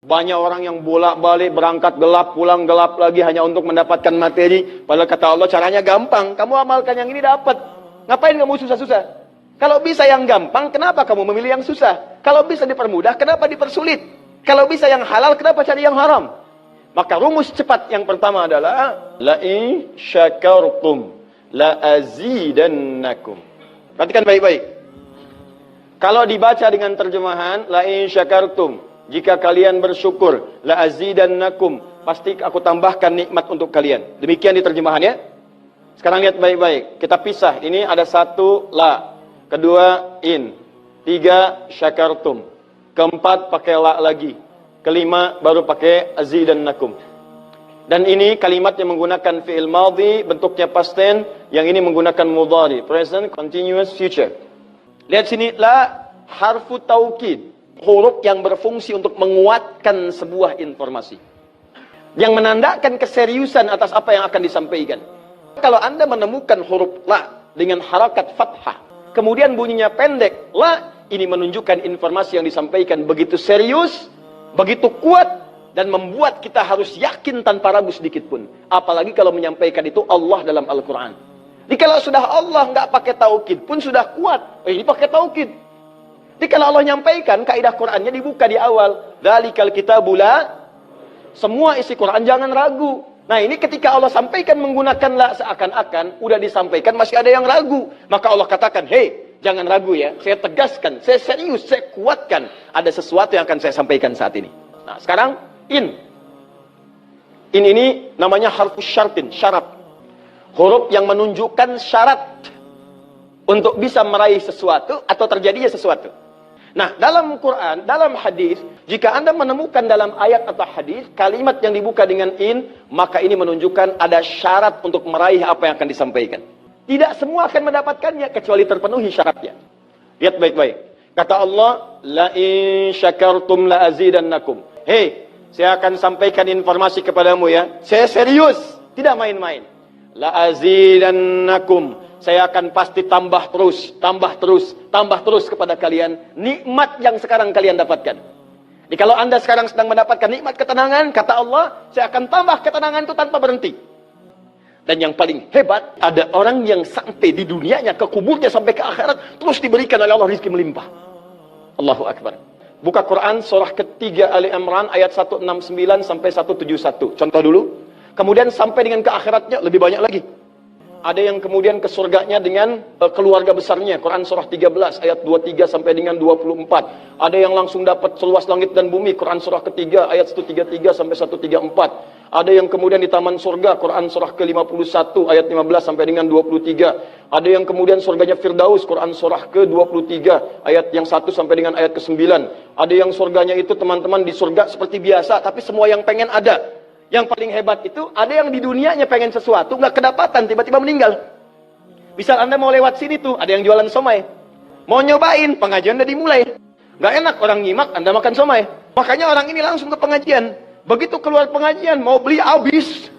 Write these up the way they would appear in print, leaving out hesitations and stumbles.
Banyak orang yang bolak-balik berangkat gelap, pulang gelap lagi hanya untuk mendapatkan materi. Padahal kata Allah caranya gampang. Kamu amalkan yang ini dapat. Ngapain kamu susah-susah? Kalau bisa yang gampang, kenapa kamu memilih yang susah? Kalau bisa dipermudah, kenapa dipersulit? Kalau bisa yang halal, kenapa cari yang haram? Maka rumus cepat yang pertama adalah la in syakartum la azidannakum. Perhatikan baik-baik. Kalau dibaca dengan terjemahan la in syakartum, jika kalian bersyukur, la azidannakum, pasti aku tambahkan nikmat untuk kalian. Demikian di terjemahannya. Sekarang lihat baik-baik. Kita pisah. Ini ada satu la, kedua in, tiga syakartum, keempat pakai la lagi, kelima baru pakai azidannakum. Dan ini kalimat yang menggunakan fi'il madhi, bentuknya past tense, yang ini menggunakan mudhari, present continuous future. Lihat sini, la harfu taukid, huruf yang berfungsi untuk menguatkan sebuah informasi, yang menandakan keseriusan atas apa yang akan disampaikan. Kalau Anda menemukan huruf la dengan harakat fathah, kemudian bunyinya pendek, la, ini menunjukkan informasi yang disampaikan begitu serius, begitu kuat, dan membuat kita harus yakin tanpa ragu sedikit pun. Apalagi kalau menyampaikan itu Allah dalam Al-Quran. Jadi kalau sudah Allah nggak pakai taukid pun sudah kuat, ini pakai taukid. Jadi kalau Allah nyampaikan, kaidah Qur'annya dibuka di awal. Dzalikal kitabul la, semua isi Qur'an jangan ragu. Nah ini ketika Allah sampaikan menggunakan la, seakan-akan udah disampaikan masih ada yang ragu. Maka Allah katakan, hei, jangan ragu ya. Saya tegaskan, saya serius, saya kuatkan. Ada sesuatu yang akan saya sampaikan saat ini. Nah sekarang, in. In ini namanya harfus syartin, syarat. Huruf yang menunjukkan syarat untuk bisa meraih sesuatu atau terjadinya sesuatu. Nah, dalam Quran, dalam hadis, jika Anda menemukan dalam ayat atau hadis kalimat yang dibuka dengan in, maka ini menunjukkan ada syarat untuk meraih apa yang akan disampaikan. Tidak semua akan mendapatkannya kecuali terpenuhi syaratnya. Lihat baik-baik. Kata Allah, la in syakartum la azidannakum. Hei, saya akan sampaikan informasi kepadamu ya. Saya serius, tidak main-main. La azidannakum. Saya akan pasti tambah terus kepada kalian nikmat yang sekarang kalian dapatkan. Jadi kalau Anda sekarang sedang mendapatkan nikmat ketenangan, kata Allah, saya akan tambah ketenangan itu tanpa berhenti. Dan yang paling hebat, ada orang yang sampai di dunianya, ke kuburnya sampai ke akhirat, terus diberikan oleh Allah rizki melimpah. Allahu Akbar. Buka Quran surah ketiga Ali Imran ayat 169 sampai 171. Contoh dulu. Kemudian sampai dengan ke akhiratnya lebih banyak lagi. Ada yang kemudian ke surganya dengan keluarga besarnya. Quran surah 13 ayat 23 sampai dengan 24. Ada yang langsung dapat seluas langit dan bumi. Quran surah ketiga ayat 133 sampai 134. Ada yang kemudian di taman surga. Quran surah ke-51 ayat 15 sampai dengan 23. Ada yang kemudian surganya Firdaus. Quran surah ke-23 ayat yang 1 sampai dengan ayat ke-9. Ada yang surganya itu teman-teman di surga seperti biasa, tapi semua yang pengen ada. Yang paling hebat itu, ada yang di dunianya pengen sesuatu, nggak kedapatan, tiba-tiba meninggal. Misal Anda mau lewat sini tuh, ada yang jualan somai. Mau nyobain, pengajian udah dimulai. Nggak enak orang nyimak, Anda makan somai. Makanya orang ini langsung ke pengajian. Begitu keluar pengajian, mau beli habis.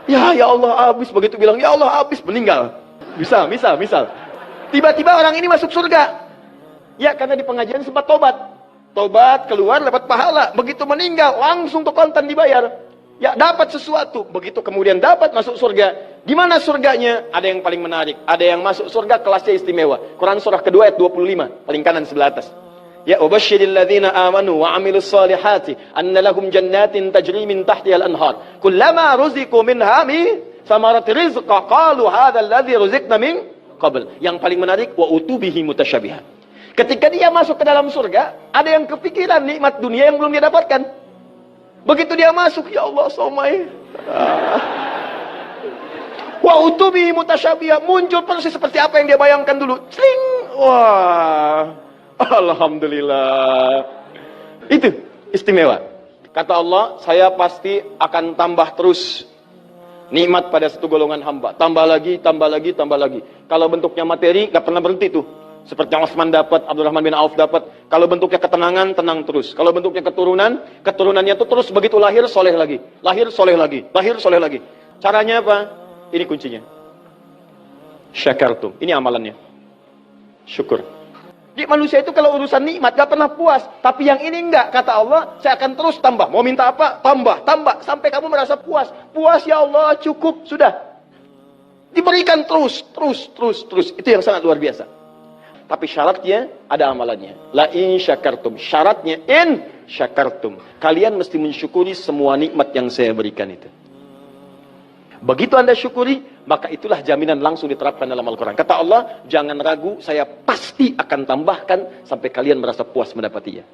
Ya Allah habis. Begitu bilang, ya Allah habis, meninggal. Misal. Tiba-tiba orang ini masuk surga. Ya, karena di pengajian sempat tobat. Tobat, keluar, dapat pahala. Begitu meninggal, langsung tuh kontan dibayar. Ya dapat sesuatu, begitu kemudian dapat masuk surga. Di mana surganya? Ada yang paling menarik. Ada yang masuk surga kelasnya istimewa. Quran surah kedua ayat 25, paling kanan sebelah atas. Ya ubasyiril ladzina amanu wa amilus solihati anna lahum jannatin tajri min tahtihal anhar. Kullama ruziqu minha min samarati rizqa qalu hadzal ladzi ruziqna min qabl. Yang paling menarik wa utubihi mutasyabiha. Ketika dia masuk ke dalam surga, ada yang kepikiran nikmat dunia yang belum dia dapatkan. Begitu dia masuk, ya Allah somai. Wa utubi mutasyabihah, muncul persis seperti apa yang dia bayangkan dulu. Sling. Wah. Alhamdulillah. Itu istimewa. Kata Allah, saya pasti akan tambah terus nikmat pada satu golongan hamba. Tambah lagi. Kalau bentuknya materi, gak pernah berhenti tuh. Seperti yang Utsman dapat, Abdurrahman bin Auf dapat. Kalau bentuknya ketenangan, tenang terus. Kalau bentuknya keturunannya itu terus begitu lahir, soleh lagi. Lahir, soleh lagi. Caranya apa? Ini kuncinya. Syakartum. Ini amalannya. Syukur. Jadi manusia itu kalau urusan nikmat gak pernah puas. Tapi yang ini enggak. Kata Allah, saya akan terus tambah. Mau minta apa? Tambah, tambah. Sampai kamu merasa puas. Puas ya Allah, cukup. Sudah. Diberikan terus. Itu yang sangat luar biasa. Tapi syaratnya ada amalannya. La in syakartum. Syaratnya in syakartum. Kalian mesti mensyukuri semua nikmat yang saya berikan itu. Begitu Anda syukuri, maka itulah jaminan langsung diterapkan dalam Al-Quran. Kata Allah, jangan ragu, saya pasti akan tambahkan sampai kalian merasa puas mendapatinya.